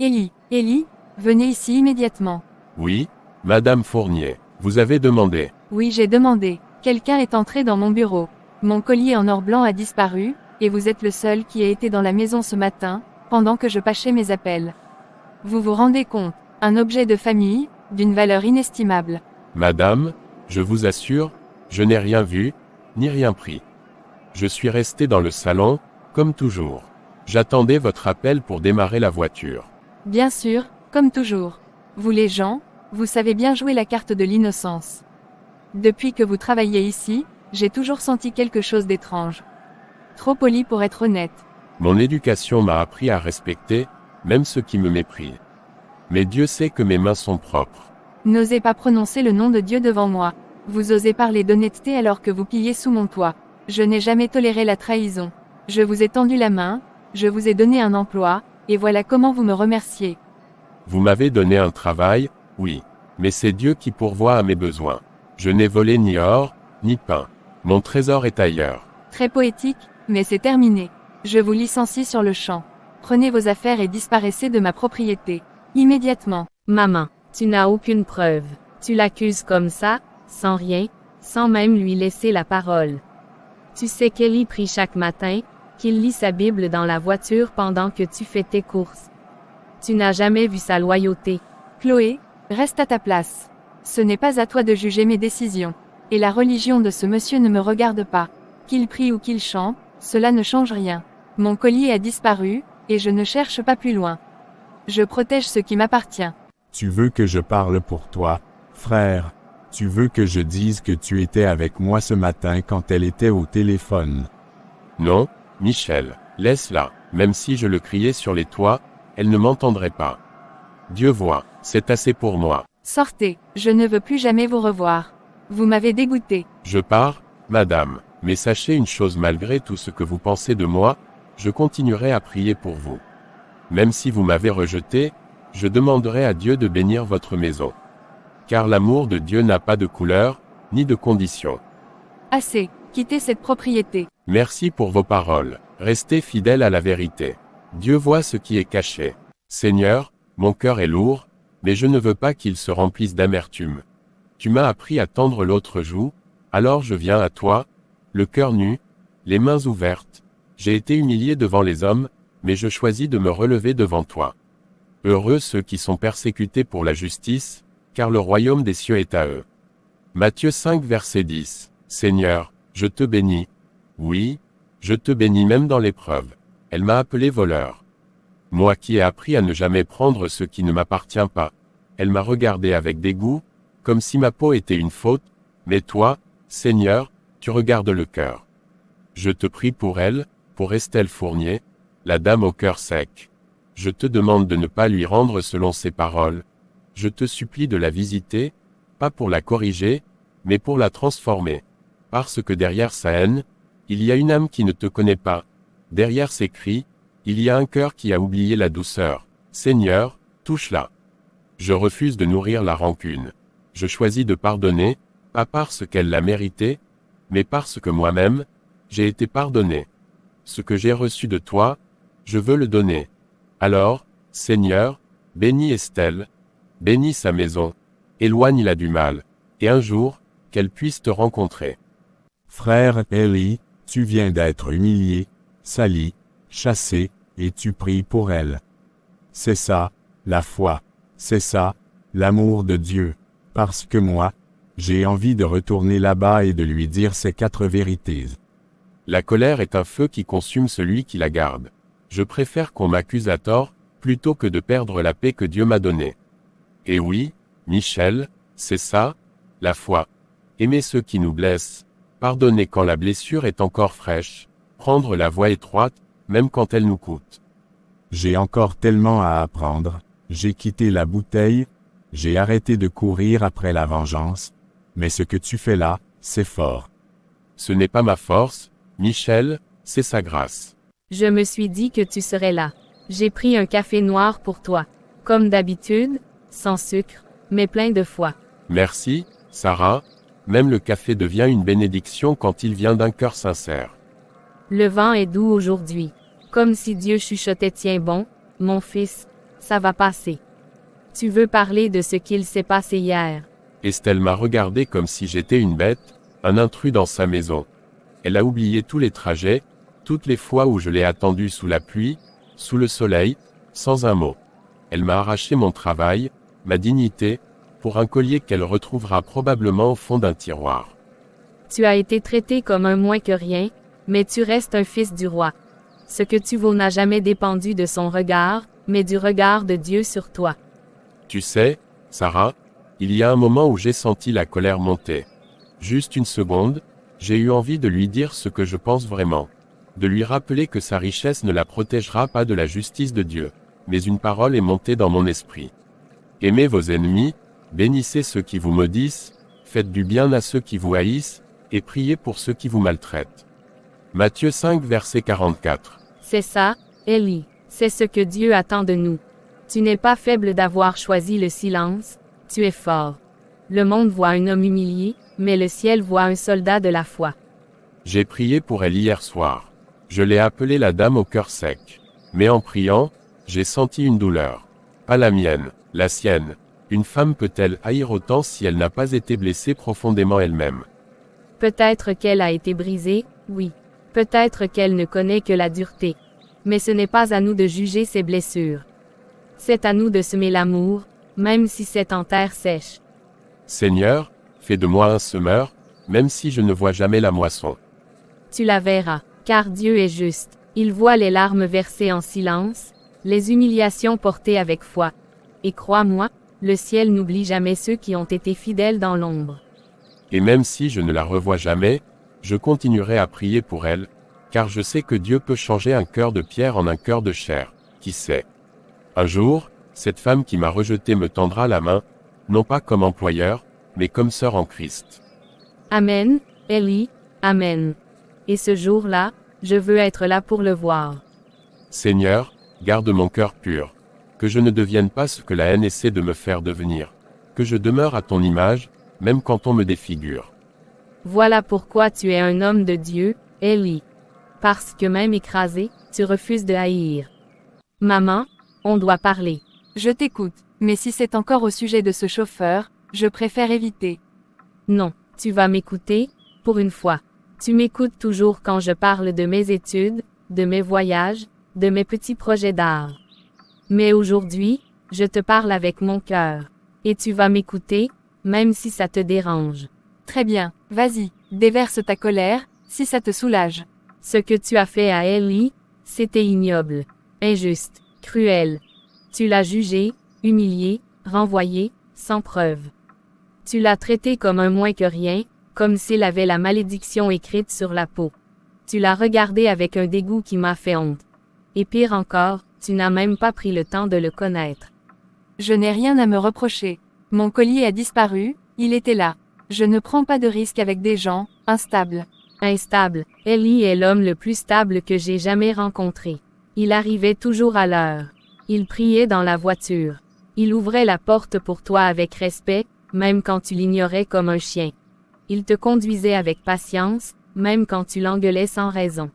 Élie, venez ici immédiatement. Oui, Madame Fournier, vous avez demandé. Oui, j'ai demandé. Quelqu'un est entré dans mon bureau. Mon collier en or blanc a disparu, et vous êtes le seul qui a été dans la maison ce matin, pendant que je pâchais mes appels. Vous vous rendez compte, un objet de famille, d'une valeur inestimable. Madame, je vous assure, je n'ai rien vu, ni rien pris. Je suis resté dans le salon, comme toujours. J'attendais votre appel pour démarrer la voiture. Bien sûr, comme toujours. Vous les gens, vous savez bien jouer la carte de l'innocence. Depuis que vous travaillez ici, j'ai toujours senti quelque chose d'étrange. Trop poli pour être honnête. Mon éducation m'a appris à respecter, même ceux qui me méprisent. Mais Dieu sait que mes mains sont propres. N'osez pas prononcer le nom de Dieu devant moi. Vous osez parler d'honnêteté alors que vous pillez sous mon toit. Je n'ai jamais toléré la trahison. Je vous ai tendu la main, je vous ai donné un emploi, et voilà comment vous me remerciez. Vous m'avez donné un travail, oui. Mais c'est Dieu qui pourvoit à mes besoins. Je n'ai volé ni or, ni pain. Mon trésor est ailleurs. Très poétique, mais c'est terminé. Je vous licencie sur le champ. Prenez vos affaires et disparaissez de ma propriété. Immédiatement. Maman, tu n'as aucune preuve. Tu l'accuses comme ça, sans rien, sans même lui laisser la parole. Tu sais qu'Élie prie chaque matin, qu'il lit sa Bible dans la voiture pendant que tu fais tes courses. Tu n'as jamais vu sa loyauté. Chloé, reste à ta place. Ce n'est pas à toi de juger mes décisions. Et la religion de ce monsieur ne me regarde pas. Qu'il prie ou qu'il chante, cela ne change rien. Mon collier a disparu, et je ne cherche pas plus loin. Je protège ce qui m'appartient. Tu veux que je parle pour toi, frère. Tu veux que je dise que tu étais avec moi ce matin quand elle était au téléphone. Non, Michel, laisse-la. Même si je le criais sur les toits, elle ne m'entendrait pas. Dieu voit, c'est assez pour moi. Sortez, je ne veux plus jamais vous revoir. Vous m'avez dégoûté. Je pars, madame, mais sachez une chose, malgré tout ce que vous pensez de moi, je continuerai à prier pour vous. Même si vous m'avez rejeté, je demanderai à Dieu de bénir votre maison. Car l'amour de Dieu n'a pas de couleur, ni de condition. Assez, quittez cette propriété. Merci pour vos paroles. Restez fidèles à la vérité. Dieu voit ce qui est caché. Seigneur, mon cœur est lourd, mais je ne veux pas qu'il se remplisse d'amertume. Tu m'as appris à tendre l'autre joue, alors je viens à toi, le cœur nu, les mains ouvertes. J'ai été humilié devant les hommes, mais je choisis de me relever devant toi. Heureux ceux qui sont persécutés pour la justice, car le royaume des cieux est à eux. Matthieu 5 verset 10. Seigneur, je te bénis. Oui, je te bénis même dans l'épreuve. Elle m'a appelé voleur. Moi qui ai appris à ne jamais prendre ce qui ne m'appartient pas. Elle m'a regardé avec dégoût, comme si ma peau était une faute, mais toi, Seigneur, tu regardes le cœur. Je te prie pour elle, pour Estelle Fournier, la dame au cœur sec. Je te demande de ne pas lui rendre selon ses paroles. Je te supplie de la visiter, pas pour la corriger, mais pour la transformer. Parce que derrière sa haine, il y a une âme qui ne te connaît pas. Derrière ses cris, il y a un cœur qui a oublié la douceur. Seigneur, touche-la. Je refuse de nourrir la rancune. Je choisis de pardonner, pas parce qu'elle l'a mérité, mais parce que moi-même, j'ai été pardonné. Ce que j'ai reçu de toi, je veux le donner. Alors, Seigneur, bénis Estelle, bénis sa maison, éloigne-la du mal, et un jour, qu'elle puisse te rencontrer. Frère Élie, tu viens d'être humilié, sali, chassé, et tu pries pour elle. C'est ça, la foi. C'est ça, l'amour de Dieu. Parce que moi, j'ai envie de retourner là-bas et de lui dire ces 4 vérités. La colère est un feu qui consume celui qui la garde. Je préfère qu'on m'accuse à tort, plutôt que de perdre la paix que Dieu m'a donnée. Et oui, Michel, c'est ça, la foi. Aimer ceux qui nous blessent, pardonner quand la blessure est encore fraîche, prendre la voie étroite, même quand elle nous coûte. J'ai encore tellement à apprendre, j'ai quitté la bouteille, j'ai arrêté de courir après la vengeance, mais ce que tu fais là, c'est fort. Ce n'est pas ma force, Michel, c'est sa grâce. Je me suis dit que tu serais là. J'ai pris un café noir pour toi. Comme d'habitude, sans sucre, mais plein de foi. Merci, Sarah. Même le café devient une bénédiction quand il vient d'un cœur sincère. Le vent est doux aujourd'hui. Comme si Dieu chuchotait: tiens bon, mon fils, Ça va passer. Tu veux parler de ce qu'il s'est passé hier. Estelle m'a regardé comme si j'étais une bête, un intrus dans sa maison. Elle a oublié tous les trajets, toutes les fois où je l'ai attendue sous la pluie, sous le soleil, sans un mot. Elle m'a arraché mon travail, ma dignité, pour un collier qu'elle retrouvera probablement au fond d'un tiroir. Tu as été traité comme un moins que rien, mais tu restes un fils du roi. Ce que tu vaux n'a jamais dépendu de son regard, mais du regard de Dieu sur toi. Tu sais, Sarah, il y a un moment où j'ai senti la colère monter. Juste une seconde, j'ai eu envie de lui dire ce que je pense vraiment. De lui rappeler que sa richesse ne la protégera pas de la justice de Dieu. Mais une parole est montée dans mon esprit. Aimez vos ennemis, bénissez ceux qui vous maudissent, faites du bien à ceux qui vous haïssent, et priez pour ceux qui vous maltraitent. Matthieu 5 verset 44. C'est ça, Élie. C'est ce que Dieu attend de nous. Tu n'es pas faible d'avoir choisi le silence, tu es fort. Le monde voit un homme humilié, mais le ciel voit un soldat de la foi. J'ai prié pour elle hier soir. Je l'ai appelée la dame au cœur sec. Mais en priant, j'ai senti une douleur. Pas la mienne, la sienne. Une femme peut-elle haïr autant si elle n'a pas été blessée profondément elle-même? Peut-être qu'elle a été brisée, oui. Peut-être qu'elle ne connaît que la dureté. Mais ce n'est pas à nous de juger ses blessures. C'est à nous de semer l'amour, même si c'est en terre sèche. Seigneur, fais de moi un semeur, même si je ne vois jamais la moisson. Tu la verras, car Dieu est juste. Il voit les larmes versées en silence, les humiliations portées avec foi. Et crois-moi, le ciel n'oublie jamais ceux qui ont été fidèles dans l'ombre. Et même si je ne la revois jamais, je continuerai à prier pour elle, car je sais que Dieu peut changer un cœur de pierre en un cœur de chair, qui sait. Un jour, cette femme qui m'a rejeté me tendra la main, non pas comme employeur, mais comme sœur en Christ. Amen, Élie, Amen. Et ce jour-là, je veux être là pour le voir. Seigneur, garde mon cœur pur. Que je ne devienne pas ce que la haine essaie de me faire devenir. Que je demeure à ton image, même quand on me défigure. Voilà pourquoi tu es un homme de Dieu, Élie. Parce que même écrasé, tu refuses de haïr. Maman, on doit parler. Je t'écoute, mais si c'est encore au sujet de ce chauffeur, je préfère éviter. Non, tu vas m'écouter, pour une fois. Tu m'écoutes toujours quand je parle de mes études, de mes voyages, de mes petits projets d'art. Mais aujourd'hui, je te parle avec mon cœur. Et tu vas m'écouter, même si ça te dérange. Très bien, vas-y, déverse ta colère, si ça te soulage. Ce que tu as fait à Élie, c'était ignoble, injuste, cruel. Tu l'as jugé, humilié, renvoyé, sans preuve. Tu l'as traité comme un moins que rien, comme s'il avait la malédiction écrite sur la peau. Tu l'as regardé avec un dégoût qui m'a fait honte. Et pire encore, tu n'as même pas pris le temps de le connaître. Je n'ai rien à me reprocher. Mon collier a disparu, il était là. Je ne prends pas de risque avec des gens instables. Instable, Élie est l'homme le plus stable que j'ai jamais rencontré. Il arrivait toujours à l'heure. Il priait dans la voiture. Il ouvrait la porte pour toi avec respect, même quand tu l'ignorais comme un chien. Il te conduisait avec patience, même quand tu l'engueulais sans raison.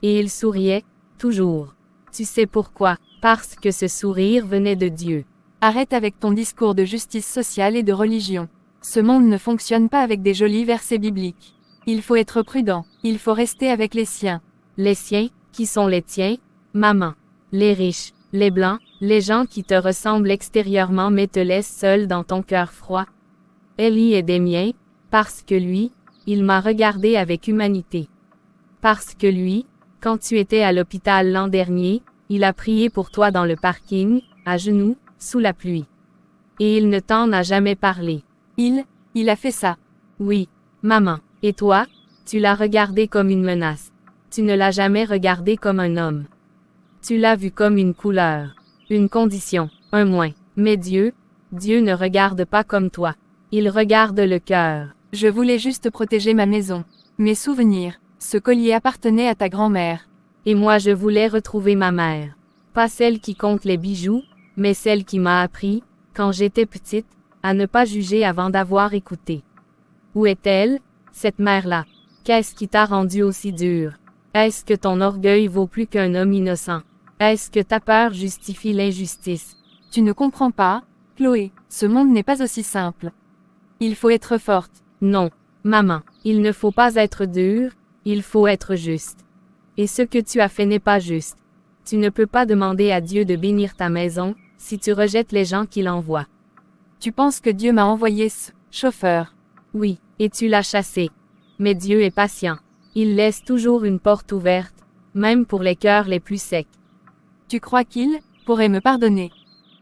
Et il souriait, toujours. Tu sais pourquoi? Parce que ce sourire venait de Dieu. Arrête avec ton discours de justice sociale et de religion. Ce monde ne fonctionne pas avec des jolis versets bibliques. Il faut être prudent, il faut rester avec les siens. Les siens, qui sont les tiens? Maman. Les riches, les blancs, les gens qui te ressemblent extérieurement mais te laissent seul dans ton cœur froid. Élie est des miens, parce que lui, il m'a regardé avec humanité. Parce que lui, quand tu étais à l'hôpital l'an dernier, il a prié pour toi dans le parking, à genoux, sous la pluie. Et il ne t'en a jamais parlé. Il a fait ça. Oui, maman. Et toi, tu l'as regardé comme une menace. Tu ne l'as jamais regardé comme un homme. Tu l'as vu comme une couleur, une condition, un moins. Mais Dieu ne regarde pas comme toi. Il regarde le cœur. Je voulais juste protéger ma maison. Mes souvenirs. Ce collier appartenait à ta grand-mère. Et moi je voulais retrouver ma mère. Pas celle qui compte les bijoux, mais celle qui m'a appris, quand j'étais petite, à ne pas juger avant d'avoir écouté. Où est-elle, cette mère-là? Qu'est-ce qui t'a rendu aussi dur? Est-ce que ton orgueil vaut plus qu'un homme innocent? Est-ce que ta peur justifie l'injustice? Tu ne comprends pas, Chloé, ce monde n'est pas aussi simple. Il faut être forte. Non, maman, il ne faut pas être dur, il faut être juste. Et ce que tu as fait n'est pas juste. Tu ne peux pas demander à Dieu de bénir ta maison, si tu rejettes les gens qu'il envoie. Tu penses que Dieu m'a envoyé ce chauffeur? Oui, et tu l'as chassé. Mais Dieu est patient. Il laisse toujours une porte ouverte, même pour les cœurs les plus secs. Tu crois qu'il pourrait me pardonner?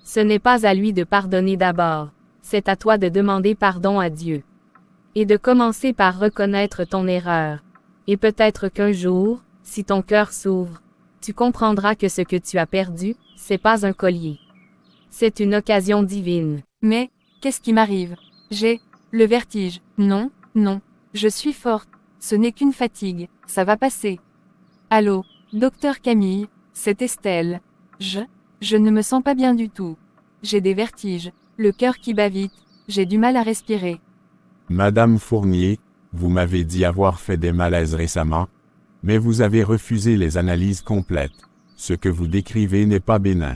Ce n'est pas à lui de pardonner d'abord. C'est à toi de demander pardon à Dieu. Et de commencer par reconnaître ton erreur. Et peut-être qu'un jour, si ton cœur s'ouvre, tu comprendras que ce que tu as perdu, c'est pas un collier. C'est une occasion divine. Mais, qu'est-ce qui m'arrive? J'ai le vertige. Non, non, je suis forte. Ce n'est qu'une fatigue, ça va passer. Allô, docteur Camille, c'est Estelle. Je ne me sens pas bien du tout. J'ai des vertiges, le cœur qui bat vite, j'ai du mal à respirer. Madame Fournier, vous m'avez dit avoir fait des malaises récemment, mais vous avez refusé les analyses complètes. Ce que vous décrivez n'est pas bénin.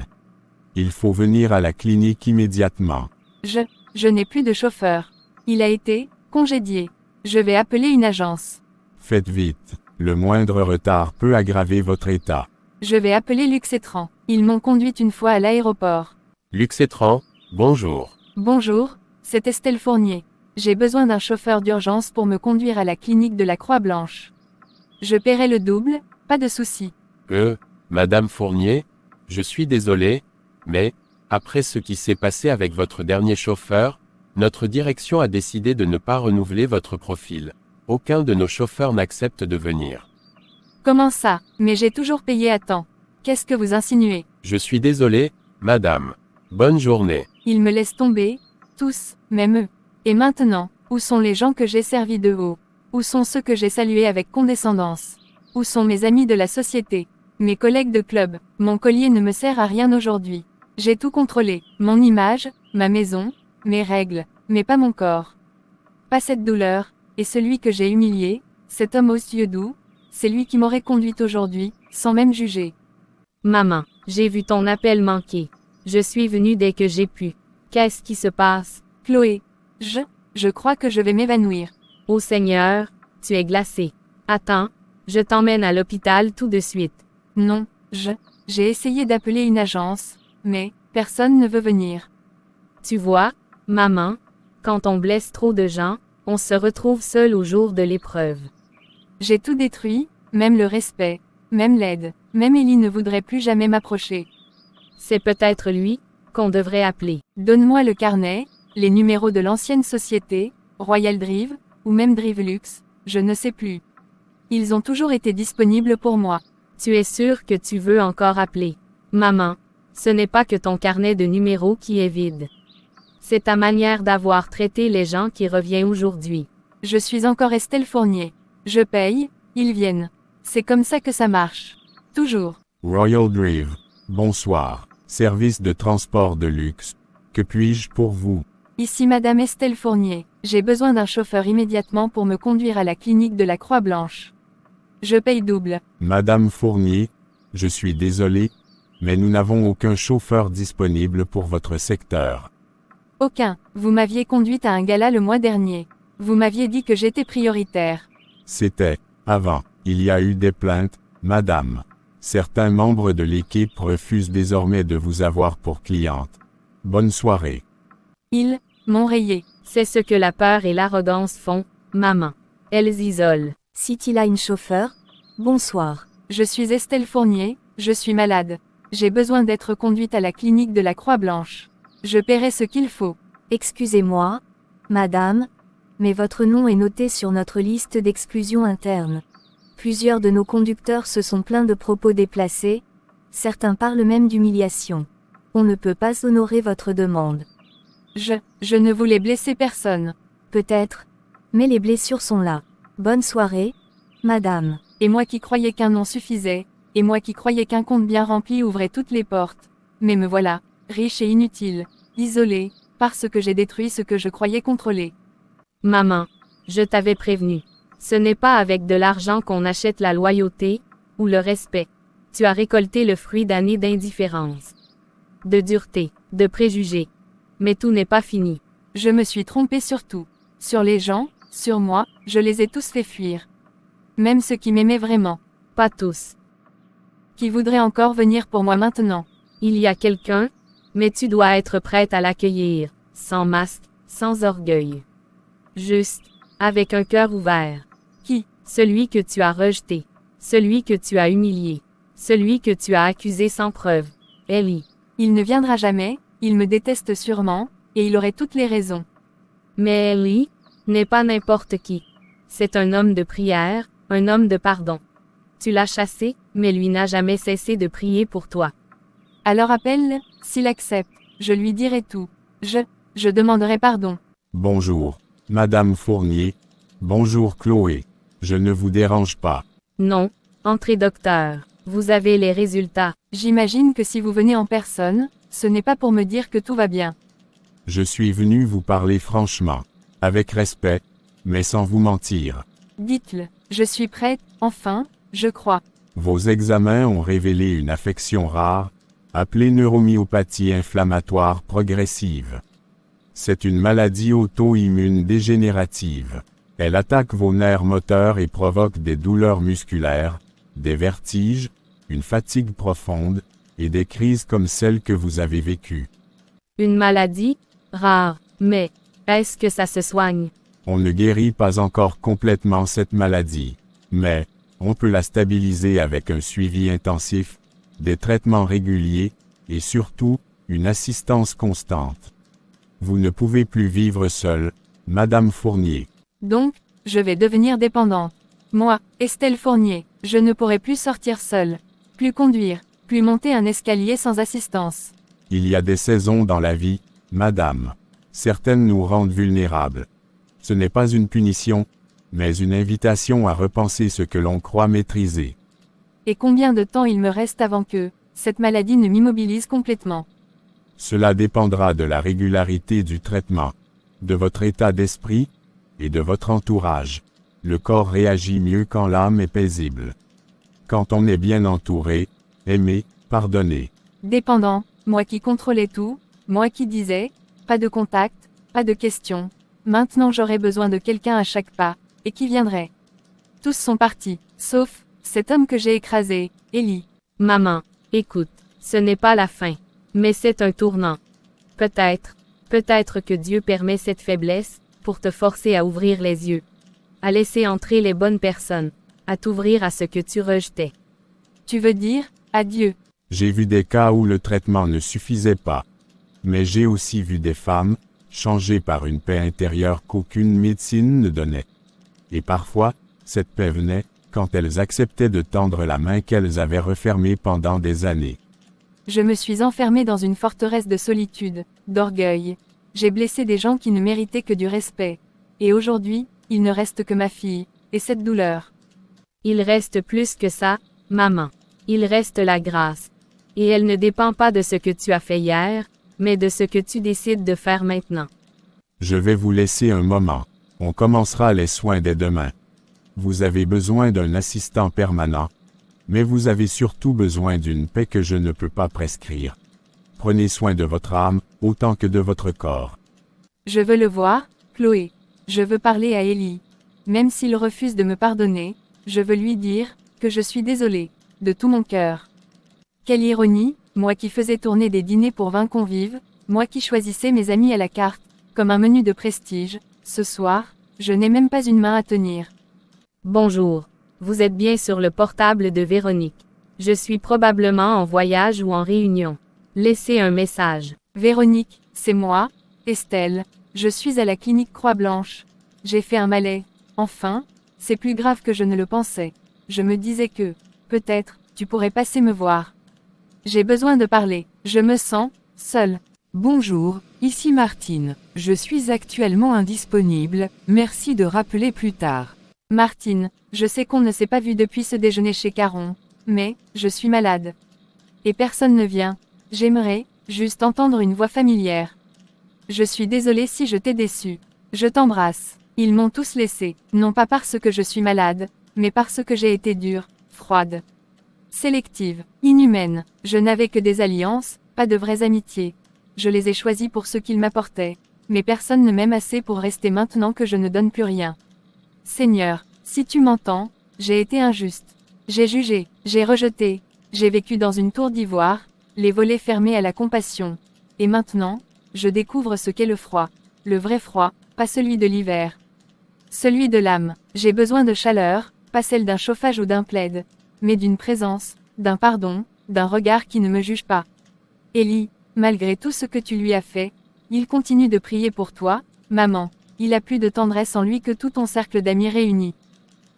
Il faut venir à la clinique immédiatement. Je n'ai plus de chauffeur. Il a été congédié. Je vais appeler une agence. Faites vite. Le moindre retard peut aggraver votre état. Je vais appeler Luxétran. Ils m'ont conduite une fois à l'aéroport. Luxétran, bonjour. Bonjour, c'est Estelle Fournier. J'ai besoin d'un chauffeur d'urgence pour me conduire à la clinique de la Croix-Blanche. Je paierai le double, pas de souci. Madame Fournier, je suis désolé, mais, après ce qui s'est passé avec votre dernier chauffeur, notre direction a décidé de ne pas renouveler votre profil. Aucun de nos chauffeurs n'accepte de venir. Comment ça? Mais j'ai toujours payé à temps. Qu'est-ce que vous insinuez? Je suis désolé, madame. Bonne journée. Ils me laissent tomber, tous, même eux. Et maintenant, où sont les gens que j'ai servis de haut? Où sont ceux que j'ai salués avec condescendance? Où sont mes amis de la société? Mes collègues de club? Mon collier ne me sert à rien aujourd'hui. J'ai tout contrôlé, mon image, ma maison, mes règles, mais pas mon corps. Pas cette douleur, et celui que j'ai humilié, cet homme aux yeux doux, c'est lui qui m'aurait conduite aujourd'hui, sans même juger. Maman, j'ai vu ton appel manquer. Je suis venue dès que j'ai pu. Qu'est-ce qui se passe? Chloé, je crois que je vais m'évanouir. Ô Seigneur, tu es glacée. Attends, je t'emmène à l'hôpital tout de suite. Non, j'ai essayé d'appeler une agence, mais personne ne veut venir. Tu vois, maman, quand on blesse trop de gens, on se retrouve seul au jour de l'épreuve. J'ai tout détruit, même le respect, même l'aide, même Ellie ne voudrait plus jamais m'approcher. C'est peut-être lui qu'on devrait appeler. Donne-moi le carnet, les numéros de l'ancienne société, Royal Drive, ou même Drive Luxe, je ne sais plus. Ils ont toujours été disponibles pour moi. Tu es sûr que tu veux encore appeler? Maman, ce n'est pas que ton carnet de numéros qui est vide. C'est ta manière d'avoir traité les gens qui revient aujourd'hui. Je suis encore Estelle Fournier. Je paye, ils viennent. C'est comme ça que ça marche. Toujours. Royal Drive. Bonsoir. Service de transport de luxe. Que puis-je pour vous? Ici Madame Estelle Fournier. J'ai besoin d'un chauffeur immédiatement pour me conduire à la clinique de la Croix-Blanche. Je paye double. Madame Fournier, je suis désolé, mais nous n'avons aucun chauffeur disponible pour votre secteur. Aucun. Vous m'aviez conduite à un gala le mois dernier. Vous m'aviez dit que j'étais prioritaire. C'était avant. Il y a eu des plaintes, madame. Certains membres de l'équipe refusent désormais de vous avoir pour cliente. Bonne soirée. Ils m'ont rayé. C'est ce que la peur et l'arrogance font, maman. Elles isolent. City-Line chauffeur, bonsoir. Je suis Estelle Fournier, je suis malade. J'ai besoin d'être conduite à la clinique de la Croix-Blanche. Je paierai ce qu'il faut. Excusez-moi, madame, mais votre nom est noté sur notre liste d'exclusion interne. Plusieurs de nos conducteurs se sont plaints de propos déplacés, certains parlent même d'humiliation. On ne peut pas honorer votre demande. Je ne voulais blesser personne. Peut-être, mais les blessures sont là. Bonne soirée, madame. Et moi qui croyais qu'un nom suffisait, et moi qui croyais qu'un compte bien rempli ouvrait toutes les portes. Mais me voilà, riche et inutile, isolé, parce que j'ai détruit ce que je croyais contrôler. Maman, je t'avais prévenu. Ce n'est pas avec de l'argent qu'on achète la loyauté, ou le respect. Tu as récolté le fruit d'années d'indifférence. de dureté, de préjugés. Mais tout n'est pas fini. Je me suis trompée sur tout. Sur les gens, sur moi, je les ai tous fait fuir. Même ceux qui m'aimaient vraiment. Pas tous. Qui voudraient encore venir pour moi maintenant. Il y a quelqu'un, mais tu dois être prête à l'accueillir, sans masque, sans orgueil. Juste, avec un cœur ouvert. Qui? Celui que tu as rejeté. Celui que tu as humilié. Celui que tu as accusé sans preuve. Ellie. Il ne viendra jamais, il me déteste sûrement, et il aurait toutes les raisons. Mais Ellie n'est pas n'importe qui. C'est un homme de prière, un homme de pardon. Tu l'as chassé, mais lui n'a jamais cessé de prier pour toi. Alors appelle-le, s'il accepte, je lui dirai tout. Je demanderai pardon. Bonjour, Madame Fournier. Bonjour Chloé. Je ne vous dérange pas. Non, entrez docteur. Vous avez les résultats. J'imagine que si vous venez en personne, ce n'est pas pour me dire que tout va bien. Je suis venu vous parler franchement, avec respect, mais sans vous mentir. Dites-le, je suis prête, enfin, je crois. Vos examens ont révélé une affection rare, appelée neuromyopathie inflammatoire progressive. C'est une maladie auto-immune dégénérative. Elle attaque vos nerfs moteurs et provoque des douleurs musculaires, des vertiges, une fatigue profonde, et des crises comme celles que vous avez vécues. Une maladie? Rare. Mais, est-ce que ça se soigne? On ne guérit pas encore complètement cette maladie. Mais, on peut la stabiliser avec un suivi intensif, des traitements réguliers, et surtout, une assistance constante. Vous ne pouvez plus vivre seule, Madame Fournier. Donc, je vais devenir dépendante. Moi, Estelle Fournier, je ne pourrai plus sortir seule. Plus conduire, plus monter un escalier sans assistance. Il y a des saisons dans la vie, Madame. Certaines nous rendent vulnérables. Ce n'est pas une punition, mais une invitation à repenser ce que l'on croit maîtriser. Et combien de temps il me reste avant que cette maladie ne m'immobilise complètement? Cela dépendra de la régularité du traitement, de votre état d'esprit, et de votre entourage. Le corps réagit mieux quand l'âme est paisible. Quand on est bien entouré, aimé, pardonné. Dépendant, moi qui contrôlais tout, moi qui disais, pas de contact, pas de questions. Maintenant j'aurais besoin de quelqu'un à chaque pas, et qui viendrait. Tous sont partis, sauf cet homme que j'ai écrasé, Ellie. Maman, écoute, ce n'est pas la fin, mais c'est un tournant. Peut-être que Dieu permet cette faiblesse, pour te forcer à ouvrir les yeux. À laisser entrer les bonnes personnes. À t'ouvrir à ce que tu rejetais. Tu veux dire, adieu. J'ai vu des cas où le traitement ne suffisait pas. Mais j'ai aussi vu des femmes, changées par une paix intérieure qu'aucune médecine ne donnait. Et parfois, cette paix venait, quand elles acceptaient de tendre la main qu'elles avaient refermée pendant des années. Je me suis enfermée dans une forteresse de solitude, d'orgueil. J'ai blessé des gens qui ne méritaient que du respect. Et aujourd'hui, il ne reste que ma fille, et cette douleur. Il reste plus que ça, maman. Il reste la grâce. Et elle ne dépend pas de ce que tu as fait hier, mais de ce que tu décides de faire maintenant. Je vais vous laisser un moment. On commencera les soins dès demain. Vous avez besoin d'un assistant permanent, mais vous avez surtout besoin d'une paix que je ne peux pas prescrire. Prenez soin de votre âme, autant que de votre corps. Je veux le voir, Chloé. Je veux parler à Ellie. Même s'il refuse de me pardonner, je veux lui dire que je suis désolée, de tout mon cœur. Quelle ironie, moi qui faisais tourner des dîners pour 20 convives, moi qui choisissais mes amis à la carte, comme un menu de prestige, ce soir, je n'ai même pas une main à tenir. Bonjour. Vous êtes bien sur le portable de Véronique. Je suis probablement en voyage ou en réunion. Laissez un message. Véronique, c'est moi, Estelle. Je suis à la clinique Croix-Blanche. J'ai fait un malaise. Enfin, c'est plus grave que je ne le pensais. Je me disais que, peut-être, tu pourrais passer me voir. J'ai besoin de parler. Je me sens seule. Bonjour, ici Martine. Je suis actuellement indisponible, merci de rappeler plus tard. Martine, je sais qu'on ne s'est pas vu depuis ce déjeuner chez Caron, mais, je suis malade. Et personne ne vient. J'aimerais, juste entendre une voix familière. Je suis désolée si je t'ai déçu. Je t'embrasse. Ils m'ont tous laissé, non pas parce que je suis malade, mais parce que j'ai été dure, froide, sélective, inhumaine. Je n'avais que des alliances, pas de vraies amitiés. Je les ai choisis pour ce qu'ils m'apportaient. Mais personne ne m'aime assez pour rester maintenant que je ne donne plus rien. Seigneur, si tu m'entends, j'ai été injuste. J'ai jugé, j'ai rejeté, j'ai vécu dans une tour d'ivoire, les volets fermés à la compassion. Et maintenant, je découvre ce qu'est le froid. Le vrai froid, pas celui de l'hiver. Celui de l'âme. J'ai besoin de chaleur, pas celle d'un chauffage ou d'un plaid, mais d'une présence, d'un pardon, d'un regard qui ne me juge pas. Élie, malgré tout ce que tu lui as fait, il continue de prier pour toi, maman. Il a plus de tendresse en lui que tout ton cercle d'amis réunis.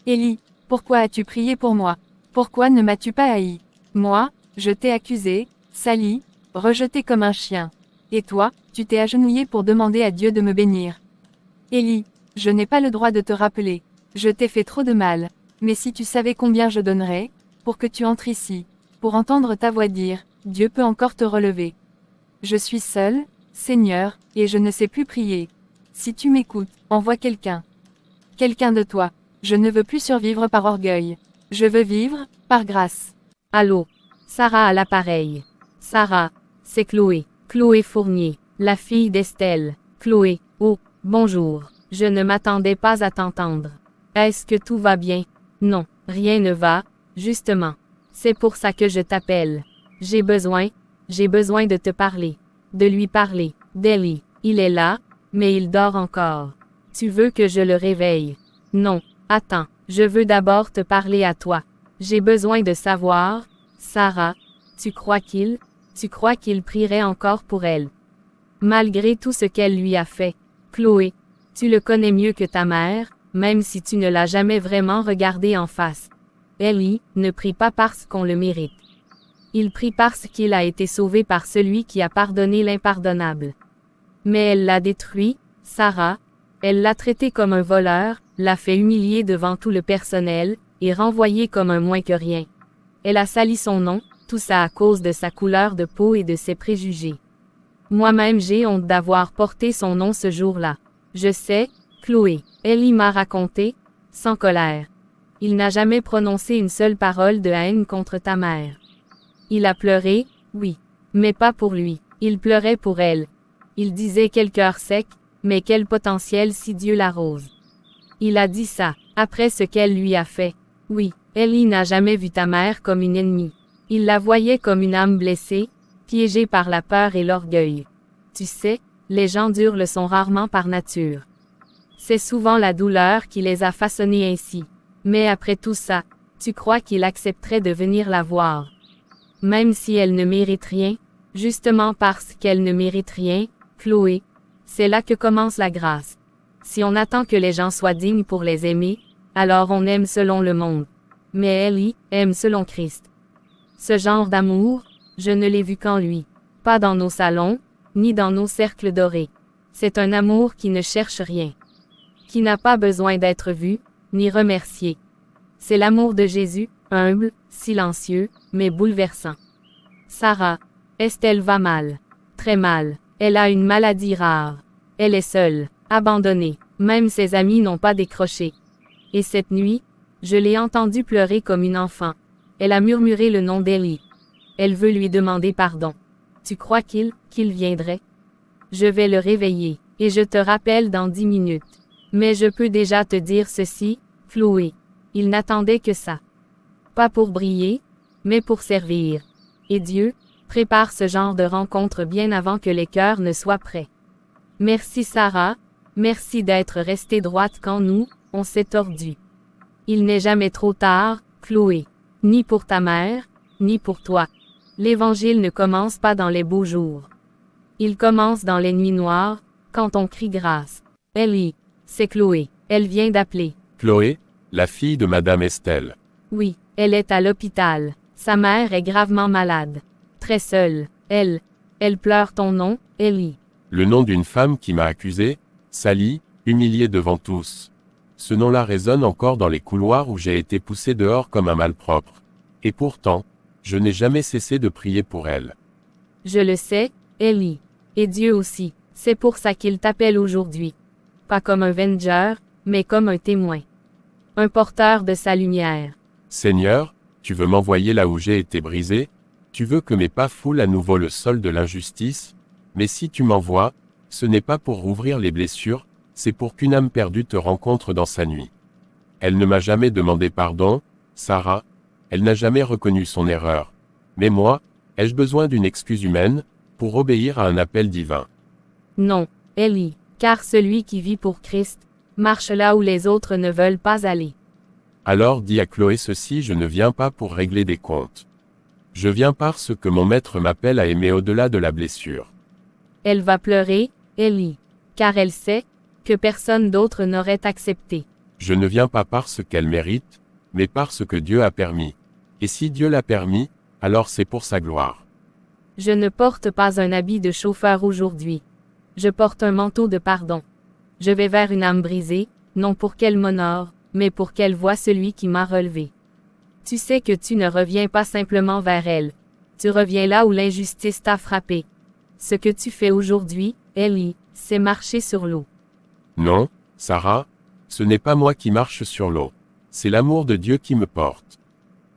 Élie, pourquoi as-tu prié pour moi? Pourquoi ne m'as-tu pas haï? Moi, je t'ai accusé, sali, rejeté comme un chien. Et toi, tu t'es agenouillé pour demander à Dieu de me bénir. Élie, je n'ai pas le droit de te rappeler. Je t'ai fait trop de mal. Mais si tu savais combien je donnerais, pour que tu entres ici, pour entendre ta voix dire, Dieu peut encore te relever. Je suis seul, Seigneur, et je ne sais plus prier. Si tu m'écoutes, envoie quelqu'un. Quelqu'un de toi. Je ne veux plus survivre par orgueil. Je veux vivre, par grâce. Allô? Sarah à l'appareil. Sarah, c'est Chloé. Chloé Fournier, la fille d'Estelle. Chloé, oh, bonjour. Je ne m'attendais pas à t'entendre. Est-ce que tout va bien? Non, rien ne va, justement. C'est pour ça que je t'appelle. J'ai besoin de te parler. De lui parler. D'Élie. Il est là, mais il dort encore. Tu veux que je le réveille? Non, attends, je veux d'abord te parler à toi. J'ai besoin de savoir, Sarah, tu crois qu'il prierait encore pour elle? Malgré tout ce qu'elle lui a fait. Chloé, tu le connais mieux que ta mère, même si tu ne l'as jamais vraiment regardé en face. Élie ne prie pas parce qu'on le mérite. Il prie parce qu'il a été sauvé par celui qui a pardonné l'impardonnable. Mais elle l'a détruit, Sarah. Elle l'a traité comme un voleur, l'a fait humilier devant tout le personnel, et renvoyé comme un moins que rien. Elle a sali son nom, tout ça à cause de sa couleur de peau et de ses préjugés. Moi-même j'ai honte d'avoir porté son nom ce jour-là. Je sais, Chloé, Élie m'a raconté, sans colère. Il n'a jamais prononcé une seule parole de haine contre ta mère. Il a pleuré, oui, mais pas pour lui, il pleurait pour elle. Il disait quel cœur sec, mais quel potentiel si Dieu l'arrose. Il a dit ça, après ce qu'elle lui a fait. Oui, Élie n'a jamais vu ta mère comme une ennemie. Il la voyait comme une âme blessée, piégée par la peur et l'orgueil. Tu sais, les gens durs le sont rarement par nature. C'est souvent la douleur qui les a façonnés ainsi. Mais après tout ça, tu crois qu'il accepterait de venir la voir? Même si elle ne mérite rien, justement parce qu'elle ne mérite rien, Chloé, c'est là que commence la grâce. Si on attend que les gens soient dignes pour les aimer, alors on aime selon le monde. Mais Élie aime selon Christ. Ce genre d'amour, je ne l'ai vu qu'en lui. Pas dans nos salons, ni dans nos cercles dorés. C'est un amour qui ne cherche rien. Qui n'a pas besoin d'être vu, ni remercié. C'est l'amour de Jésus, humble, silencieux, mais bouleversant. Sarah, Estelle va mal. Très mal. Elle a une maladie rare. Elle est seule, abandonnée. Même ses amis n'ont pas décroché. Et cette nuit, je l'ai entendue pleurer comme une enfant. Elle a murmuré le nom d'Élie. Elle veut lui demander pardon. Tu crois qu'il viendrait? Je vais le réveiller, et je te rappelle dans 10 minutes. Mais je peux déjà te dire ceci, Chloé. Il n'attendait que ça. Pas pour briller, mais pour servir. Et Dieu prépare ce genre de rencontre bien avant que les cœurs ne soient prêts. Merci Sarah, merci d'être restée droite quand nous, on s'est tordu. Il n'est jamais trop tard, Chloé. Ni pour ta mère, ni pour toi. L'Évangile ne commence pas dans les beaux jours. Il commence dans les nuits noires, quand on crie grâce. Élie, c'est Chloé. Elle vient d'appeler. Chloé, la fille de Madame Estelle. Oui, elle est à l'hôpital. Sa mère est gravement malade. Très seule. Elle pleure ton nom, Élie. Le nom d'une femme qui m'a accusé, sali, humilié devant tous. Ce nom-là résonne encore dans les couloirs où j'ai été poussé dehors comme un malpropre. Et pourtant, je n'ai jamais cessé de prier pour elle. Je le sais, Élie. Et Dieu aussi. C'est pour ça qu'il t'appelle aujourd'hui. Pas comme un vengeur, mais comme un témoin. Un porteur de sa lumière. Seigneur, tu veux m'envoyer là où j'ai été brisé? Tu veux que mes pas foulent à nouveau le sol de l'injustice, mais si tu m'envoies, ce n'est pas pour rouvrir les blessures, c'est pour qu'une âme perdue te rencontre dans sa nuit. Elle ne m'a jamais demandé pardon, Sarah, elle n'a jamais reconnu son erreur. Mais moi, ai-je besoin d'une excuse humaine, pour obéir à un appel divin? Non, Ellie, car celui qui vit pour Christ, marche là où les autres ne veulent pas aller. Alors dis à Chloé ceci: je ne viens pas pour régler des comptes. Je viens parce que mon maître m'appelle à aimer au-delà de la blessure. Elle va pleurer, Ellie, car elle sait que personne d'autre n'aurait accepté. Je ne viens pas parce qu'elle mérite, mais parce que Dieu a permis. Et si Dieu l'a permis, alors c'est pour sa gloire. Je ne porte pas un habit de chauffeur aujourd'hui. Je porte un manteau de pardon. Je vais vers une âme brisée, non pour qu'elle m'honore, mais pour qu'elle voie celui qui m'a relevé. Tu sais que tu ne reviens pas simplement vers elle. Tu reviens là où l'injustice t'a frappé. Ce que tu fais aujourd'hui, Ellie, c'est marcher sur l'eau. Non, Sarah, ce n'est pas moi qui marche sur l'eau. C'est l'amour de Dieu qui me porte.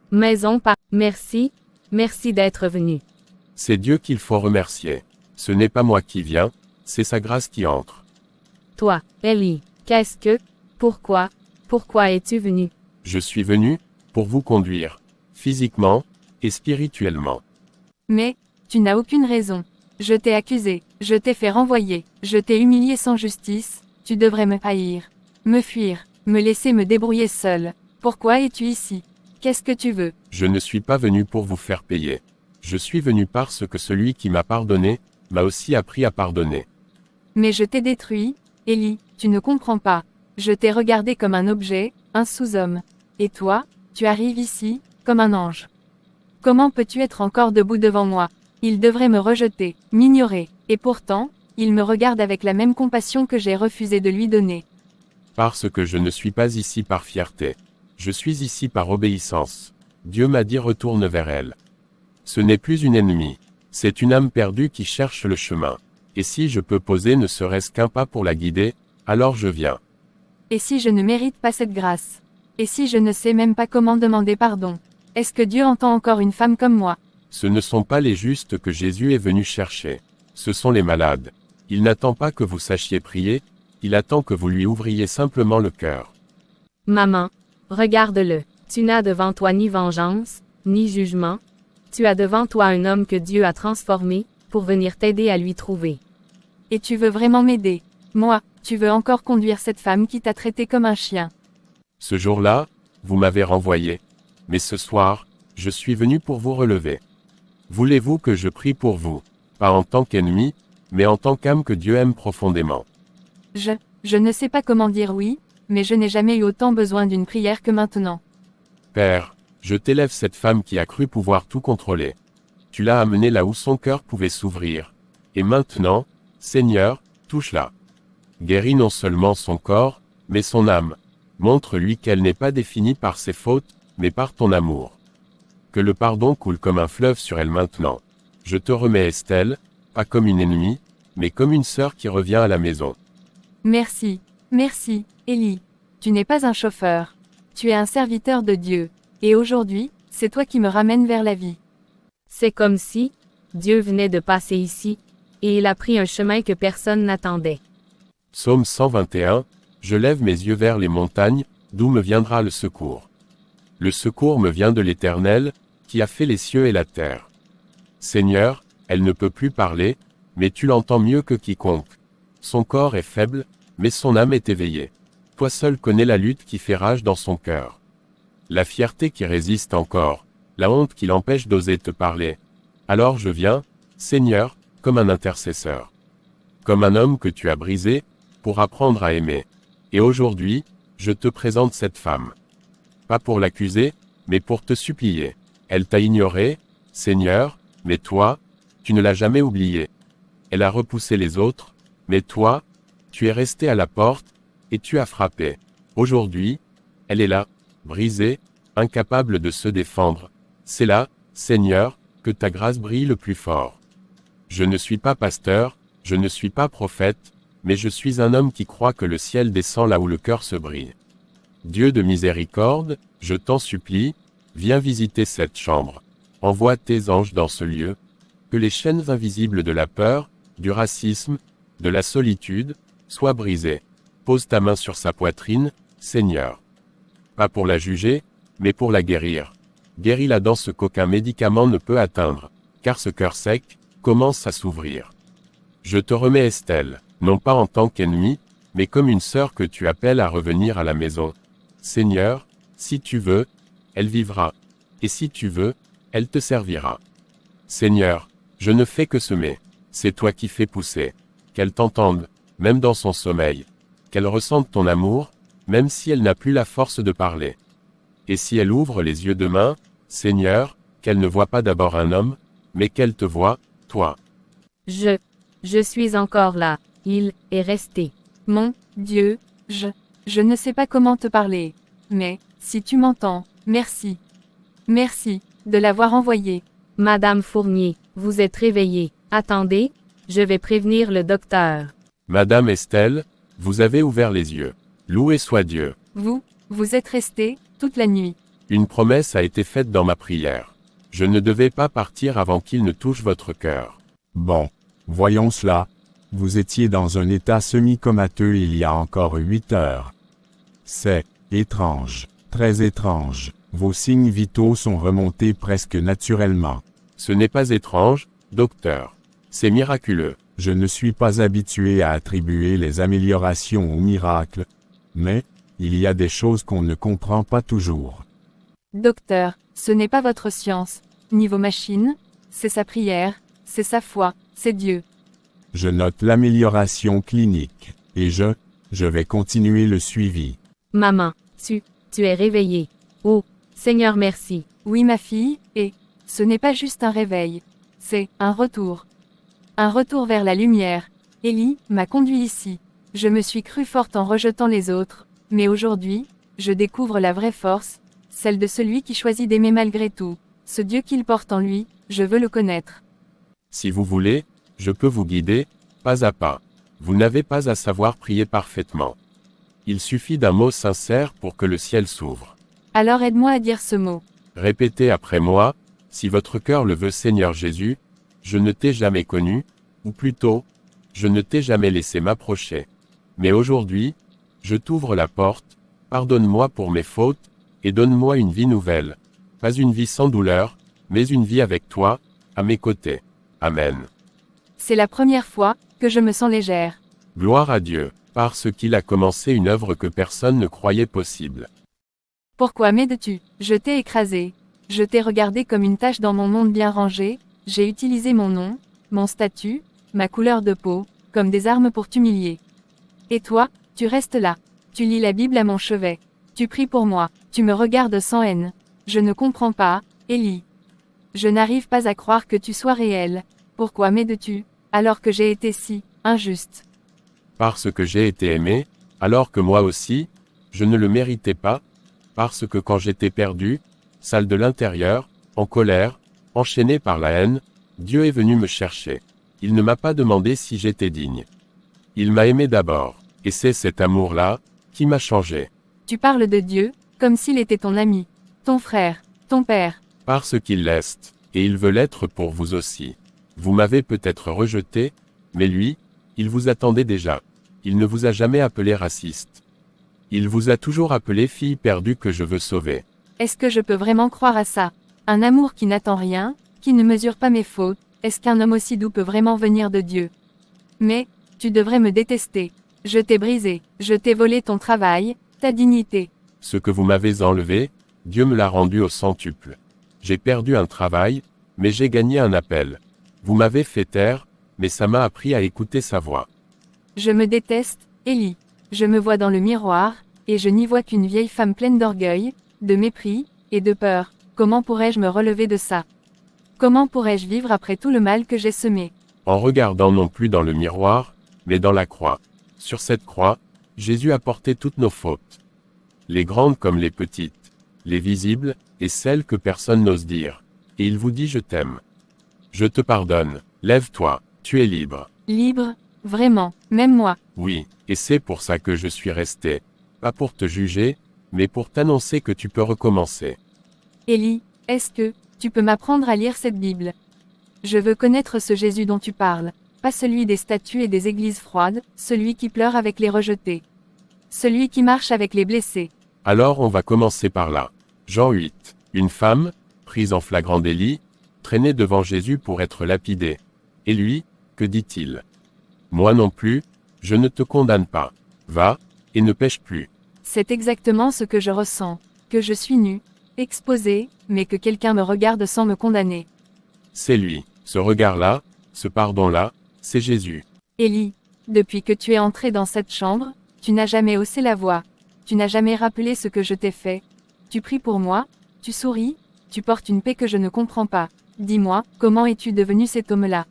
Maison par... Merci, merci d'être venu. C'est Dieu qu'il faut remercier. Ce n'est pas moi qui viens, c'est sa grâce qui entre. Toi, Ellie, qu'est-ce que... Pourquoi es-tu venu? Je suis venu, pour vous conduire, physiquement, et spirituellement. Mais, tu n'as aucune raison. Je t'ai accusé, je t'ai fait renvoyer, je t'ai humilié sans justice, tu devrais me haïr, me fuir, me laisser me débrouiller seul. Pourquoi es-tu ici? Qu'est-ce que tu veux? Je ne suis pas venu pour vous faire payer. Je suis venu parce que celui qui m'a pardonné, m'a aussi appris à pardonner. Mais je t'ai détruit, Ellie, tu ne comprends pas. Je t'ai regardé comme un objet, un sous-homme. Et toi, tu arrives ici, comme un ange. Comment peux-tu être encore debout devant moi? Il devrait me rejeter, m'ignorer, et pourtant, il me regarde avec la même compassion que j'ai refusé de lui donner. Parce que je ne suis pas ici par fierté. Je suis ici par obéissance. Dieu m'a dit retourne vers elle. Ce n'est plus une ennemie. C'est une âme perdue qui cherche le chemin. Et si je peux poser ne serait-ce qu'un pas pour la guider, alors je viens. Et si je ne mérite pas cette grâce? Et si je ne sais même pas comment demander pardon? Est-ce que Dieu entend encore une femme comme moi? Ce ne sont pas les justes que Jésus est venu chercher. Ce sont les malades. Il n'attend pas que vous sachiez prier, il attend que vous lui ouvriez simplement le cœur. Maman, regarde-le. Tu n'as devant toi ni vengeance, ni jugement. Tu as devant toi un homme que Dieu a transformé, pour venir t'aider à lui trouver. Et tu veux vraiment m'aider? Moi, tu veux encore conduire cette femme qui t'a traité comme un chien? Ce jour-là, vous m'avez renvoyé. Mais ce soir, je suis venu pour vous relever. Voulez-vous que je prie pour vous? Pas en tant qu'ennemi, mais en tant qu'âme que Dieu aime profondément. Je ne sais pas comment dire oui, mais je n'ai jamais eu autant besoin d'une prière que maintenant. Père, je t'élève cette femme qui a cru pouvoir tout contrôler. Tu l'as amenée là où son cœur pouvait s'ouvrir. Et maintenant, Seigneur, touche-la. Guéris non seulement son corps, mais son âme. Montre-lui qu'elle n'est pas définie par ses fautes, mais par ton amour. Que le pardon coule comme un fleuve sur elle maintenant. Je te remets Estelle, pas comme une ennemie, mais comme une sœur qui revient à la maison. Merci, Ellie. Tu n'es pas un chauffeur. Tu es un serviteur de Dieu. Et aujourd'hui, c'est toi qui me ramènes vers la vie. C'est comme si Dieu venait de passer ici, et il a pris un chemin que personne n'attendait. Psaume 121, je lève mes yeux vers les montagnes, d'où me viendra le secours. Le secours me vient de l'Éternel, qui a fait les cieux et la terre. Seigneur, elle ne peut plus parler, mais tu l'entends mieux que quiconque. Son corps est faible, mais son âme est éveillée. Toi seul connais la lutte qui fait rage dans son cœur. La fierté qui résiste encore, la honte qui l'empêche d'oser te parler. Alors je viens, Seigneur, comme un intercesseur. Comme un homme que tu as brisé, pour apprendre à aimer. Et aujourd'hui, je te présente cette femme. Pas pour l'accuser, mais pour te supplier. Elle t'a ignoré, Seigneur, mais toi, tu ne l'as jamais oublié. Elle a repoussé les autres, mais toi, tu es resté à la porte, et tu as frappé. Aujourd'hui, elle est là, brisée, incapable de se défendre. C'est là, Seigneur, que ta grâce brille le plus fort. Je ne suis pas pasteur, je ne suis pas prophète, mais je suis un homme qui croit que le ciel descend là où le cœur se brille. Dieu de miséricorde, je t'en supplie, viens visiter cette chambre. envoie tes anges dans ce lieu, que les chaînes invisibles de la peur, du racisme, de la solitude, soient brisées. Pose ta main sur sa poitrine, Seigneur. Pas pour la juger, mais pour la guérir. Guéris-la dans ce qu'aucun médicament ne peut atteindre, car ce cœur sec commence à s'ouvrir. Je te remets Estelle, non pas en tant qu'ennemie, mais comme une sœur que tu appelles à revenir à la maison. Seigneur, si tu veux, elle vivra, et si tu veux, elle te servira. Seigneur, je ne fais que semer, c'est toi qui fais pousser. Qu'elle t'entende, même dans son sommeil. Qu'elle ressente ton amour, même si elle n'a plus la force de parler. Et si elle ouvre les yeux demain, Seigneur, qu'elle ne voit pas d'abord un homme, mais qu'elle te voie, toi. Je suis encore là. Il est resté. Mon Dieu, je ne sais pas comment te parler. Mais, si tu m'entends, merci. Merci, de l'avoir envoyé. Madame Fournier, vous êtes réveillée. Attendez, je vais prévenir le docteur. Madame Estelle, vous avez ouvert les yeux. Loué soit Dieu. Vous êtes restée, toute la nuit. Une promesse a été faite dans ma prière. Je ne devais pas partir avant qu'il ne touche votre cœur. Bon, voyons cela. Vous étiez dans un état semi-comateux il y a encore 8 heures. C'est étrange, très étrange. Vos signes vitaux sont remontés presque naturellement. Ce n'est pas étrange, docteur. C'est miraculeux. Je ne suis pas habitué à attribuer les améliorations aux miracles, mais il y a des choses qu'on ne comprend pas toujours. Docteur, ce n'est pas votre science, ni vos machines, c'est sa prière, c'est sa foi, c'est Dieu. Je note l'amélioration clinique, et je vais continuer le suivi. Maman, tu es réveillée. Oh, Seigneur merci. Oui ma fille, et ce n'est pas juste un réveil, c'est un retour. Un retour vers la lumière. Élie m'a conduit ici. Je me suis crue forte en rejetant les autres, mais aujourd'hui, je découvre la vraie force, celle de celui qui choisit d'aimer malgré tout. Ce Dieu qu'il porte en lui, je veux le connaître. Si vous voulez, je peux vous guider, pas à pas. Vous n'avez pas à savoir prier parfaitement. Il suffit d'un mot sincère pour que le ciel s'ouvre. Alors aide-moi à dire ce mot. Répétez après moi, si votre cœur le veut Seigneur Jésus, je ne t'ai jamais connu, ou plutôt, je ne t'ai jamais laissé m'approcher. Mais aujourd'hui, je t'ouvre la porte, pardonne-moi pour mes fautes, et donne-moi une vie nouvelle. Pas une vie sans douleur, mais une vie avec toi, à mes côtés. Amen. C'est la première fois que je me sens légère. Gloire à Dieu, parce qu'il a commencé une œuvre que personne ne croyait possible. Pourquoi m'aides-tu? Je t'ai écrasé. Je t'ai regardé comme une tache dans mon monde bien rangé, j'ai utilisé mon nom, mon statut, ma couleur de peau, comme des armes pour t'humilier. Et toi, tu restes là. Tu lis la Bible à mon chevet. Tu pries pour moi, tu me regardes sans haine. Je ne comprends pas, Élie. Je n'arrive pas à croire que tu sois réel. Pourquoi m'aides-tu, alors que j'ai été si injuste? Parce que j'ai été aimé, alors que moi aussi, je ne le méritais pas, parce que quand j'étais perdu, sale de l'intérieur, en colère, enchaîné par la haine, Dieu est venu me chercher. Il ne m'a pas demandé si j'étais digne. Il m'a aimé d'abord, et c'est cet amour-là, qui m'a changé. Tu parles de Dieu, comme s'il était ton ami, ton frère, ton père. Parce qu'il l'est, et il veut l'être pour vous aussi. Vous m'avez peut-être rejeté, mais lui, il vous attendait déjà. Il ne vous a jamais appelé raciste. Il vous a toujours appelé fille perdue que je veux sauver. Est-ce que je peux vraiment croire à ça? Un amour qui n'attend rien, qui ne mesure pas mes fautes, est-ce qu'un homme aussi doux peut vraiment venir de Dieu? Mais, tu devrais me détester. Je t'ai brisé, je t'ai volé ton travail, ta dignité. Ce que vous m'avez enlevé, Dieu me l'a rendu au centuple. J'ai perdu un travail, mais j'ai gagné un appel. Vous m'avez fait taire, mais ça m'a appris à écouter sa voix. Je me déteste, Élie. Je me vois dans le miroir, et je n'y vois qu'une vieille femme pleine d'orgueil, de mépris, et de peur. Comment pourrais-je me relever de ça? Comment pourrais-je vivre après tout le mal que j'ai semé? En regardant non plus dans le miroir, mais dans la croix. Sur cette croix, Jésus a porté toutes nos fautes. Les grandes comme les petites, les visibles, et celles que personne n'ose dire. Et il vous dit je t'aime. Je te pardonne, lève-toi, tu es libre. Libre? Vraiment, même moi. Oui, et c'est pour ça que je suis resté. Pas pour te juger, mais pour t'annoncer que tu peux recommencer. Élie, est-ce que Tu peux m'apprendre à lire cette Bible. Je veux connaître ce Jésus dont tu parles, pas celui des statues et des églises froides, celui qui pleure avec les rejetés. Celui qui marche avec les blessés. Alors on va commencer par là. Jean 8. Une femme, prise en flagrant délit, traînait devant Jésus pour être lapidée. Et lui, que dit-il? Moi non plus, je ne te condamne pas. Va, et ne pêche plus. C'est exactement ce que je ressens, que je suis nu, exposé, mais que quelqu'un me regarde sans me condamner. C'est lui, ce regard-là, ce pardon-là, c'est Jésus. Élie, depuis que tu es entré dans cette chambre, tu n'as jamais haussé la voix. Tu n'as jamais rappelé ce que je t'ai fait. Tu pries pour moi, tu souris, tu portes une paix que je ne comprends pas. Dis-moi, comment es-tu devenu cet homme-là?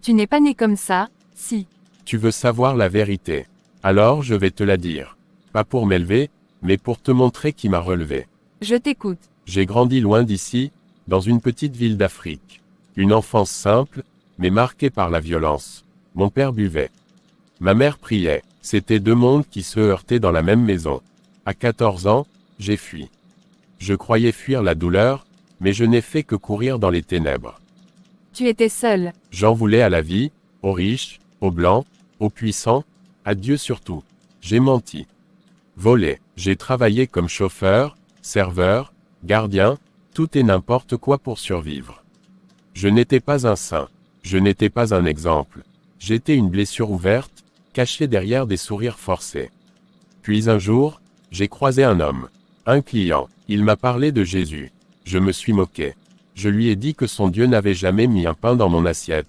Tu n'es pas né comme ça, si. Tu veux savoir la vérité. Alors je vais te la dire. Pas pour m'élever, mais pour te montrer qui m'a relevé. Je t'écoute. J'ai grandi loin d'ici, dans une petite ville d'Afrique. Une enfance simple, mais marquée par la violence. Mon père buvait. Ma mère priait. C'était deux mondes qui se heurtaient dans la même maison. À 14 ans, j'ai fui. Je croyais fuir la douleur, mais je n'ai fait que courir dans les ténèbres. Tu étais seul. J'en voulais à la vie, aux riches, aux blancs, aux puissants, à Dieu surtout. J'ai menti. Volé. J'ai travaillé comme chauffeur, serveur, gardien, tout et n'importe quoi pour survivre. Je n'étais pas un saint. Je n'étais pas un exemple. J'étais une blessure ouverte, cachée derrière des sourires forcés. Puis un jour, j'ai croisé un homme. Un client. Il m'a parlé de Jésus. Je me suis moqué. Je lui ai dit que son Dieu n'avait jamais mis un pain dans mon assiette.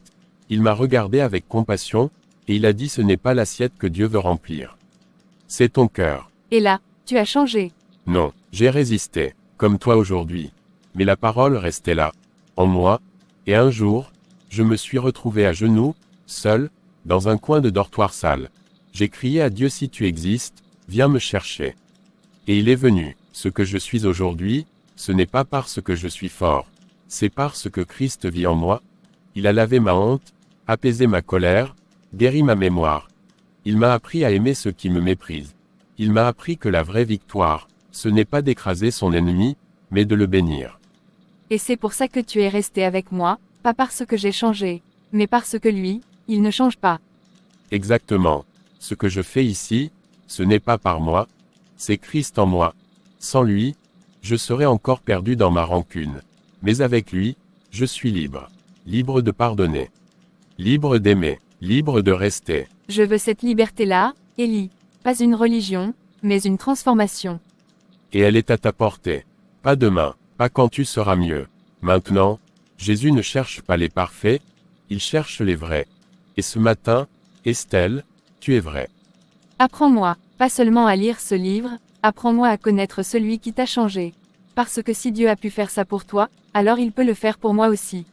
Il m'a regardé avec compassion, et il a dit ce n'est pas l'assiette que Dieu veut remplir. C'est ton cœur. Et là, tu as changé. Non, j'ai résisté, comme toi aujourd'hui. Mais la parole restait là, en moi, et un jour, je me suis retrouvé à genoux, seul, dans un coin de dortoir sale. J'ai crié à Dieu si tu existes, viens me chercher. Et il est venu. Ce que je suis aujourd'hui, ce n'est pas parce que je suis fort. C'est parce que Christ vit en moi. Il a lavé ma honte, apaisé ma colère, guéri ma mémoire. Il m'a appris à aimer ceux qui me méprisent. Il m'a appris que la vraie victoire, ce n'est pas d'écraser son ennemi, mais de le bénir. Et c'est pour ça que tu es resté avec moi, pas parce que j'ai changé, mais parce que lui, il ne change pas. Exactement. Ce que je fais ici, ce n'est pas par moi, c'est Christ en moi. Sans lui, je serais encore perdu dans ma rancune. Mais avec lui, je suis libre. Libre de pardonner. Libre d'aimer. Libre de rester. Je veux cette liberté-là, Élie. Pas une religion, mais une transformation. Et elle est à ta portée. Pas demain, pas quand tu seras mieux. Maintenant, Jésus ne cherche pas les parfaits, il cherche les vrais. Et ce matin, Estelle, tu es vraie. Apprends-moi, pas seulement à lire ce livre, apprends-moi à connaître celui qui t'a changé. Parce que si Dieu a pu faire ça pour toi, alors il peut le faire pour moi aussi.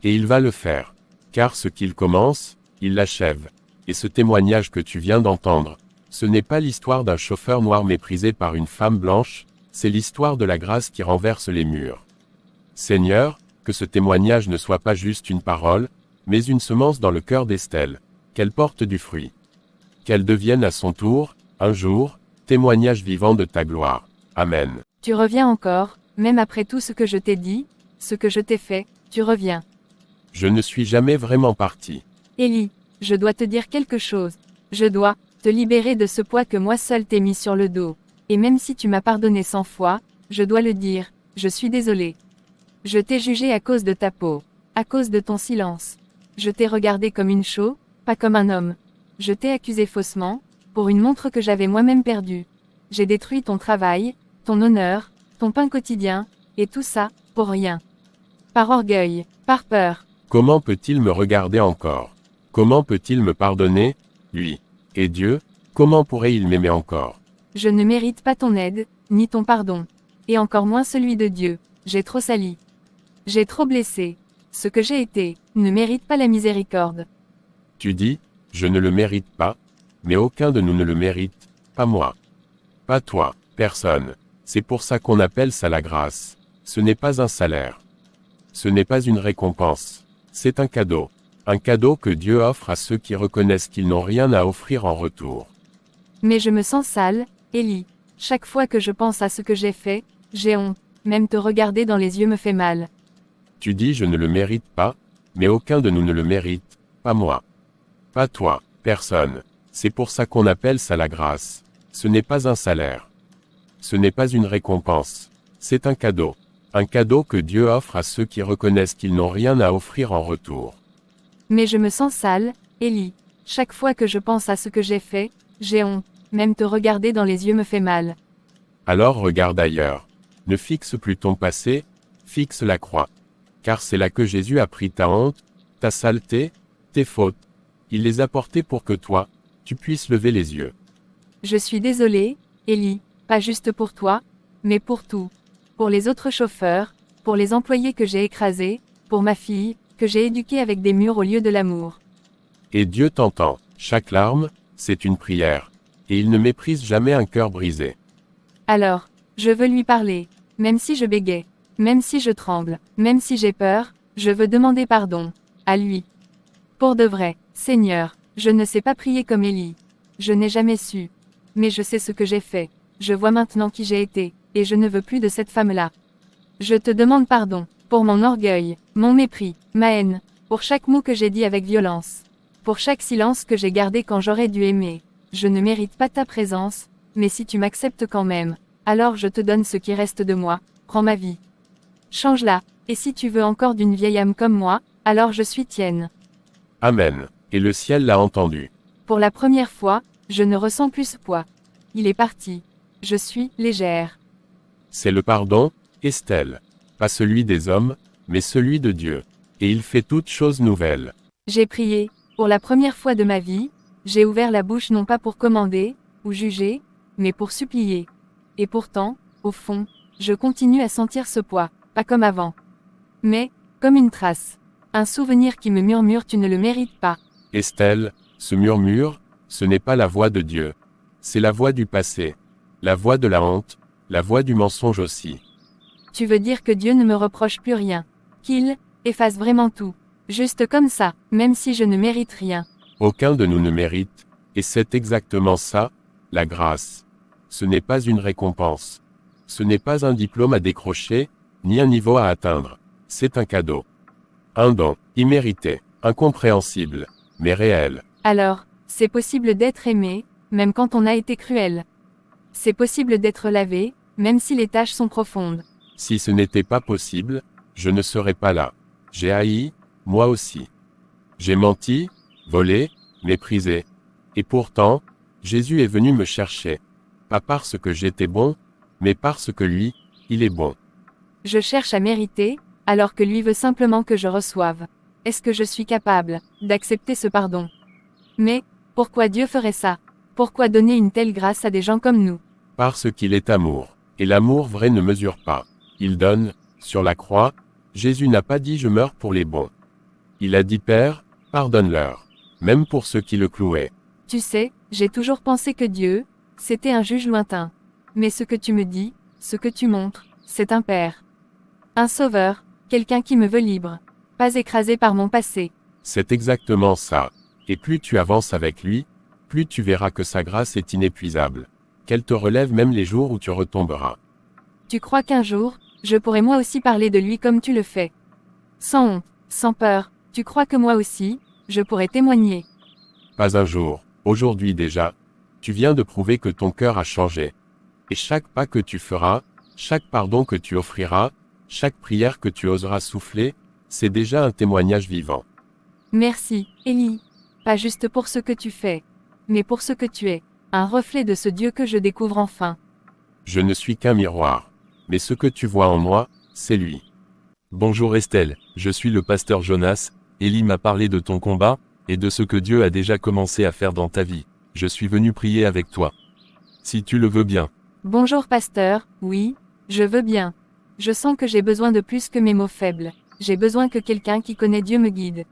Et il va le faire. Car ce qu'il commence, il l'achève. Et ce témoignage que tu viens d'entendre, ce n'est pas l'histoire d'un chauffeur noir méprisé par une femme blanche, c'est l'histoire de la grâce qui renverse les murs. Seigneur, que ce témoignage ne soit pas juste une parole, mais une semence dans le cœur d'Estelle, qu'elle porte du fruit. Qu'elle devienne à son tour, un jour, témoignage vivant de ta gloire. Amen. Tu reviens encore, même après tout ce que je t'ai dit, ce que je t'ai fait, tu reviens. Je ne suis jamais vraiment parti. Élie, je dois te dire quelque chose. Je dois te libérer de ce poids que moi seul t'ai mis sur le dos. Et même si tu m'as pardonné 100 fois, je dois le dire, je suis désolé. Je t'ai jugé à cause de ta peau, à cause de ton silence. Je t'ai regardé comme une chaux, pas comme un homme. Je t'ai accusé faussement, pour une montre que j'avais moi-même perdue. J'ai détruit ton travail, ton honneur, ton pain quotidien, et tout ça, pour rien. Par orgueil, par peur. Comment peut-il me regarder encore? Comment peut-il me pardonner, lui? Et Dieu, comment pourrait-il m'aimer encore? Je ne mérite pas ton aide, ni ton pardon. Et encore moins celui de Dieu. J'ai trop sali. J'ai trop blessé. Ce que j'ai été, ne mérite pas la miséricorde. Tu dis, je ne le mérite pas, mais aucun de nous ne le mérite, pas moi. Pas toi, personne. C'est pour ça qu'on appelle ça la grâce. Ce n'est pas un salaire. Ce n'est pas une récompense. C'est un cadeau. Un cadeau que Dieu offre à ceux qui reconnaissent qu'ils n'ont rien à offrir en retour. Mais je me sens sale, Élie. Chaque fois que je pense à ce que j'ai fait, j'ai honte. Même te regarder dans les yeux me fait mal. Tu dis je ne le mérite pas, mais aucun de nous ne le mérite, pas moi. Pas toi, personne. C'est pour ça qu'on appelle ça la grâce. Ce n'est pas un salaire. Ce n'est pas une récompense. C'est un cadeau. Un cadeau que Dieu offre à ceux qui reconnaissent qu'ils n'ont rien à offrir en retour. Mais je me sens sale, Élie. Chaque fois que je pense à ce que j'ai fait, j'ai honte. Même te regarder dans les yeux me fait mal. Alors regarde ailleurs. Ne fixe plus ton passé, fixe la croix. Car c'est là que Jésus a pris ta honte, ta saleté, tes fautes. Il les a portées pour que toi, tu puisses lever les yeux. Je suis désolée, Élie, pas juste pour toi, mais pour tout. Pour les autres chauffeurs, pour les employés que j'ai écrasés, pour ma fille, que j'ai éduquée avec des murs au lieu de l'amour. Et Dieu t'entend. Chaque larme, c'est une prière. Et il ne méprise jamais un cœur brisé. Alors, je veux lui parler, même si je bégaye, même si je tremble, même si j'ai peur, je veux demander pardon, à lui. Pour de vrai, Seigneur, je ne sais pas prier comme Élie. Je n'ai jamais su. Mais je sais ce que j'ai fait. Je vois maintenant qui j'ai été, et je ne veux plus de cette femme-là. Je te demande pardon, pour mon orgueil, mon mépris, ma haine, pour chaque mot que j'ai dit avec violence, pour chaque silence que j'ai gardé quand j'aurais dû aimer. Je ne mérite pas ta présence, mais si tu m'acceptes quand même, alors je te donne ce qui reste de moi, prends ma vie. Change-la, et si tu veux encore d'une vieille âme comme moi, alors je suis tienne. Amen. Et le ciel l'a entendu. Pour la première fois, je ne ressens plus ce poids. Il est parti. Je suis légère. C'est le pardon, Estelle. Pas celui des hommes, mais celui de Dieu. Et il fait toutes choses nouvelles. J'ai prié, pour la première fois de ma vie, j'ai ouvert la bouche non pas pour commander, ou juger, mais pour supplier. Et pourtant, au fond, je continue à sentir ce poids, pas comme avant. Mais, comme une trace. Un souvenir qui me murmure tu ne le mérites pas. Estelle, ce murmure, ce n'est pas la voix de Dieu. C'est la voix du passé. La voix de la honte, la voix du mensonge aussi. Tu veux dire que Dieu ne me reproche plus rien. Qu'il efface vraiment tout. Juste comme ça, même si je ne mérite rien. Aucun de nous ne mérite, et c'est exactement ça, la grâce. Ce n'est pas une récompense. Ce n'est pas un diplôme à décrocher, ni un niveau à atteindre. C'est un cadeau. Un don, immérité, incompréhensible, mais réel. Alors, c'est possible d'être aimé, même quand on a été cruel. C'est possible d'être lavé, même si les taches sont profondes. Si ce n'était pas possible, je ne serais pas là. J'ai haï, moi aussi. J'ai menti, volé, méprisé. Et pourtant, Jésus est venu me chercher. Pas parce que j'étais bon, mais parce que lui, il est bon. Je cherche à mériter, alors que lui veut simplement que je reçoive. Est-ce que je suis capable d'accepter ce pardon? Mais, pourquoi Dieu ferait ça? Pourquoi donner une telle grâce à des gens comme nous? Parce qu'il est amour. Et l'amour vrai ne mesure pas. Il donne, sur la croix, Jésus n'a pas dit je meurs pour les bons. Il a dit Père, pardonne-leur. Même pour ceux qui le clouaient. Tu sais, j'ai toujours pensé que Dieu, c'était un juge lointain. Mais ce que tu me dis, ce que tu montres, c'est un Père. Un sauveur, quelqu'un qui me veut libre. Pas écrasé par mon passé. C'est exactement ça. Et plus tu avances avec lui, plus tu verras que sa grâce est inépuisable. Qu'elle te relève même les jours où tu retomberas. Tu crois qu'un jour, je pourrai moi aussi parler de lui comme tu le fais? Sans honte, sans peur, tu crois que moi aussi, je pourrais témoigner? Pas un jour, aujourd'hui déjà. Tu viens de prouver que ton cœur a changé. Et chaque pas que tu feras, chaque pardon que tu offriras, chaque prière que tu oseras souffler, c'est déjà un témoignage vivant. Merci, Élie. Pas juste pour ce que tu fais, mais pour ce que tu es, un reflet de ce Dieu que je découvre enfin. Je ne suis qu'un miroir. Mais ce que tu vois en moi, c'est lui. Bonjour Estelle, je suis le pasteur Jonas. Élie m'a parlé de ton combat, et de ce que Dieu a déjà commencé à faire dans ta vie. Je suis venu prier avec toi. Si tu le veux bien. Bonjour pasteur, oui, je veux bien. Je sens que j'ai besoin de plus que mes mots faibles. J'ai besoin que quelqu'un qui connaît Dieu me guide.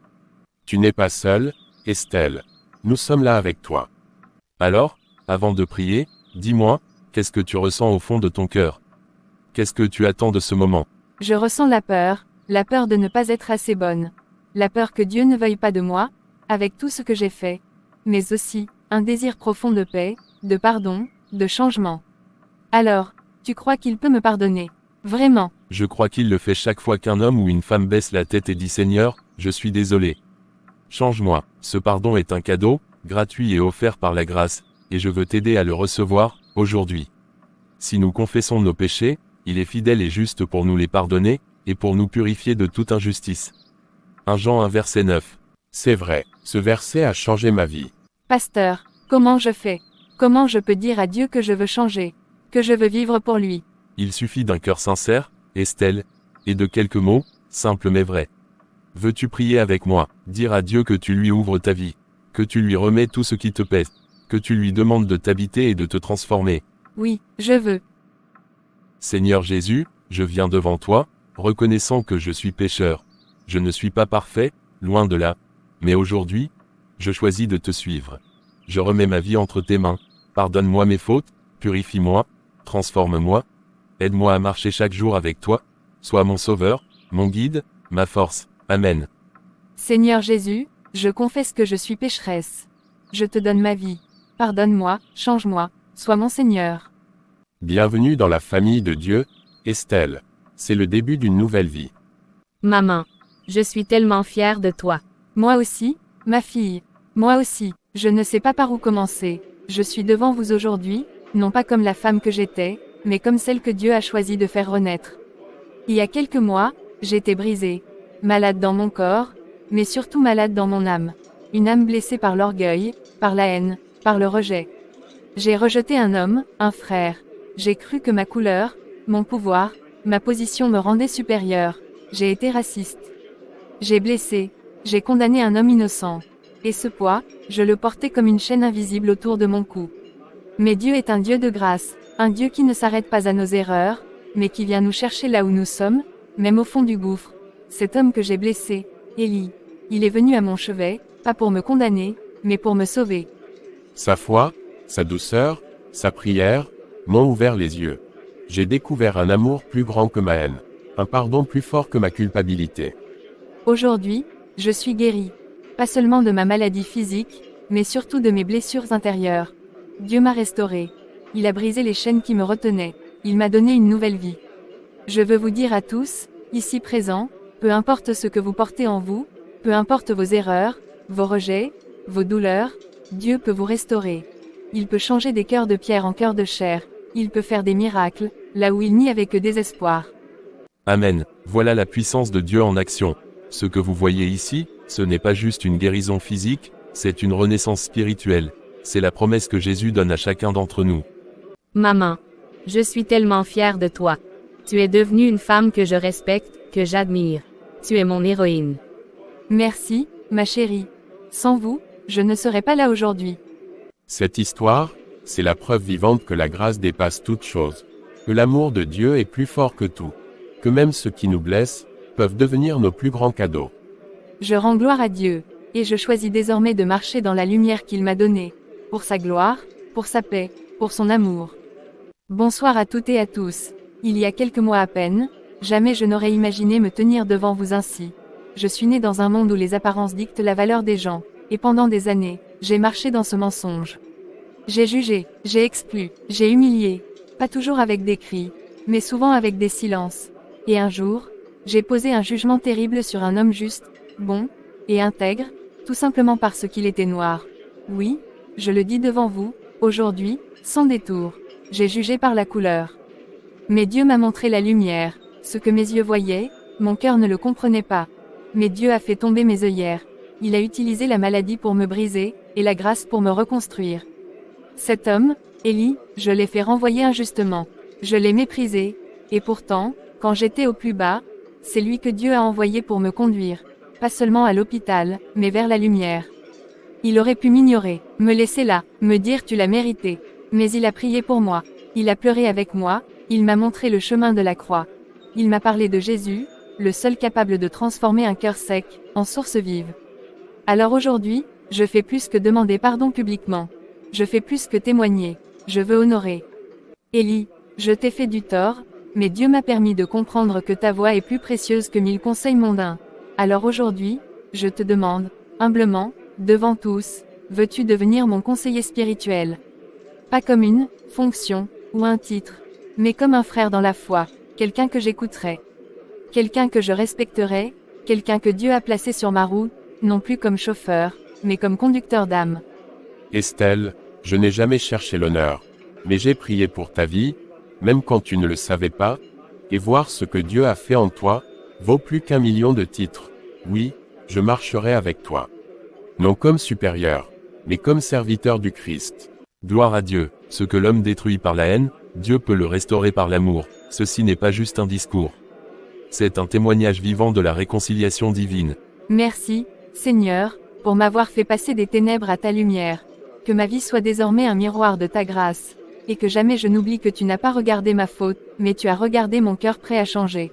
Tu n'es pas seule, Estelle. Nous sommes là avec toi. Alors, avant de prier, dis-moi, qu'est-ce que tu ressens au fond de ton cœur? Qu'est-ce que tu attends de ce moment? Je ressens la peur de ne pas être assez bonne. La peur que Dieu ne veuille pas de moi, avec tout ce que j'ai fait. Mais aussi, un désir profond de paix, de pardon, de changement. Alors, tu crois qu'il peut me pardonner? Vraiment? Je crois qu'il le fait chaque fois qu'un homme ou une femme baisse la tête et dit Seigneur, je suis désolé. Change-moi. Ce pardon est un cadeau, gratuit et offert par la grâce, et je veux t'aider à le recevoir, aujourd'hui. Si nous confessons nos péchés, il est fidèle et juste pour nous les pardonner, et pour nous purifier de toute injustice. 1 Jean 1 verset 9. C'est vrai, ce verset a changé ma vie. Pasteur, comment je fais? Comment je peux dire à Dieu que je veux changer? Que je veux vivre pour lui? Il suffit d'un cœur sincère, Estelle, et de quelques mots, simples mais vrais. Veux-tu prier avec moi, dire à Dieu que tu lui ouvres ta vie, que tu lui remets tout ce qui te pèse, que tu lui demandes de t'habiter et de te transformer? Oui, je veux. Seigneur Jésus, je viens devant toi, reconnaissant que je suis pécheur. Je ne suis pas parfait, loin de là, mais aujourd'hui, je choisis de te suivre. Je remets ma vie entre tes mains, pardonne-moi mes fautes, purifie-moi, transforme-moi, aide-moi à marcher chaque jour avec toi, sois mon sauveur, mon guide, ma force. Amen. Seigneur Jésus, je confesse que je suis pécheresse. Je te donne ma vie. Pardonne-moi, change-moi, sois mon Seigneur. Bienvenue dans la famille de Dieu, Estelle. C'est le début d'une nouvelle vie. Maman, je suis tellement fière de toi. Moi aussi, ma fille. Moi aussi, je ne sais pas par où commencer. Je suis devant vous aujourd'hui, non pas comme la femme que j'étais, mais comme celle que Dieu a choisi de faire renaître. Il y a quelques mois, j'étais brisée. Malade dans mon corps, mais surtout malade dans mon âme. Une âme blessée par l'orgueil, par la haine, par le rejet. J'ai rejeté un homme, un frère. J'ai cru que ma couleur, mon pouvoir, ma position me rendaient supérieure. J'ai été raciste. J'ai blessé, j'ai condamné un homme innocent. Et ce poids, je le portais comme une chaîne invisible autour de mon cou. Mais Dieu est un Dieu de grâce, un Dieu qui ne s'arrête pas à nos erreurs, mais qui vient nous chercher là où nous sommes, même au fond du gouffre. Cet homme que j'ai blessé, Élie, il est venu à mon chevet, pas pour me condamner, mais pour me sauver. Sa foi, sa douceur, sa prière, m'ont ouvert les yeux. J'ai découvert un amour plus grand que ma haine, un pardon plus fort que ma culpabilité. Aujourd'hui, je suis guérie. Pas seulement de ma maladie physique, mais surtout de mes blessures intérieures. Dieu m'a restaurée. Il a brisé les chaînes qui me retenaient. Il m'a donné une nouvelle vie. Je veux vous dire à tous, ici présents, peu importe ce que vous portez en vous, peu importe vos erreurs, vos rejets, vos douleurs, Dieu peut vous restaurer. Il peut changer des cœurs de pierre en cœurs de chair. Il peut faire des miracles, là où il n'y avait que désespoir. Amen. Voilà la puissance de Dieu en action. Ce que vous voyez ici, ce n'est pas juste une guérison physique, c'est une renaissance spirituelle. C'est la promesse que Jésus donne à chacun d'entre nous. Maman, je suis tellement fière de toi. Tu es devenue une femme que je respecte, que j'admire. Tu es mon héroïne. Merci, ma chérie. Sans vous, je ne serais pas là aujourd'hui. Cette histoire, c'est la preuve vivante que la grâce dépasse toute chose. Que l'amour de Dieu est plus fort que tout. Que même ceux qui nous blessent, peuvent devenir nos plus grands cadeaux. Je rends gloire à Dieu, et je choisis désormais de marcher dans la lumière qu'il m'a donnée. Pour sa gloire, pour sa paix, pour son amour. Bonsoir à toutes et à tous. Il y a quelques mois à peine, jamais je n'aurais imaginé me tenir devant vous ainsi. Je suis née dans un monde où les apparences dictent la valeur des gens, et pendant des années, j'ai marché dans ce mensonge. J'ai jugé, j'ai exclu, j'ai humilié, pas toujours avec des cris, mais souvent avec des silences. Et un jour, j'ai posé un jugement terrible sur un homme juste, bon, et intègre, tout simplement parce qu'il était noir. Oui, je le dis devant vous, aujourd'hui, sans détour. J'ai jugé par la couleur. Mais Dieu m'a montré la lumière, ce que mes yeux voyaient, mon cœur ne le comprenait pas. Mais Dieu a fait tomber mes œillères. Il a utilisé la maladie pour me briser, et la grâce pour me reconstruire. Cet homme, Élie, je l'ai fait renvoyer injustement. Je l'ai méprisé, et pourtant, quand j'étais au plus bas, c'est lui que Dieu a envoyé pour me conduire. Pas seulement à l'hôpital, mais vers la lumière. Il aurait pu m'ignorer, me laisser là, me dire tu l'as mérité. Mais il a prié pour moi. Il a pleuré avec moi, il m'a montré le chemin de la croix. Il m'a parlé de Jésus, le seul capable de transformer un cœur sec, en source vive. Alors aujourd'hui, je fais plus que demander pardon publiquement. Je fais plus que témoigner. Je veux honorer. Élie, je t'ai fait du tort, mais Dieu m'a permis de comprendre que ta voix est plus précieuse que 1000 conseils mondains. Alors aujourd'hui, je te demande, humblement, devant tous, veux-tu devenir mon conseiller spirituel? Pas comme une fonction, ou un titre, mais comme un frère dans la foi, quelqu'un que j'écouterai. Quelqu'un que je respecterai, quelqu'un que Dieu a placé sur ma route, non plus comme chauffeur, mais comme conducteur d'âme. Estelle, je n'ai jamais cherché l'honneur. Mais j'ai prié pour ta vie, même quand tu ne le savais pas, et voir ce que Dieu a fait en toi, vaut plus qu'1 million de titres. Oui, je marcherai avec toi. Non comme supérieur, mais comme serviteur du Christ. Gloire à Dieu, ce que l'homme détruit par la haine, Dieu peut le restaurer par l'amour. Ceci n'est pas juste un discours. C'est un témoignage vivant de la réconciliation divine. Merci, Seigneur, pour m'avoir fait passer des ténèbres à ta lumière. Que ma vie soit désormais un miroir de ta grâce. Et que jamais je n'oublie que tu n'as pas regardé ma faute, mais tu as regardé mon cœur prêt à changer.